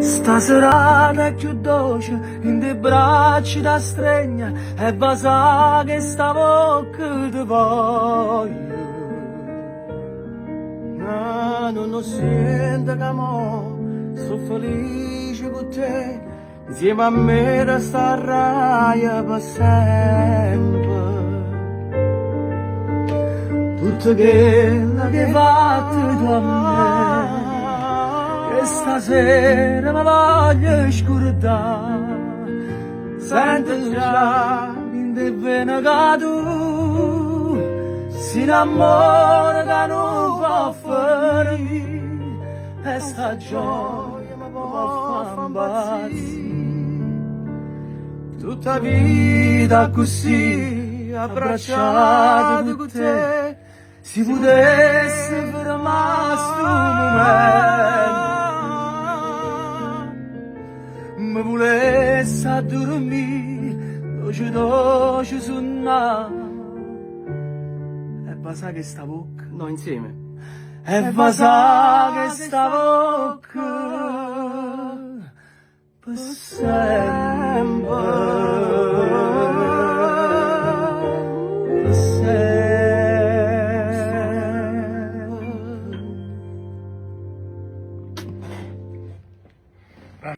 Sta serata è più dolce, in dei bracci da stregna, e basa che sta bocca ti voglio. No, non lo sento che mo, sto felice con te, insieme a me da sta raia per sempre. Tutto quello che hai fatto tu a me, che stasera mi voglio scordare. Sento già in te bene che tu si innamora che non può ferire, e sta gioia mi può far impazzire. Tutta vita così abbracciato con te, si potesse fermare sto momento, mi volesse a dormire, dolce suonare, e basta che sta bocca, No, insieme. e basta che sta bocca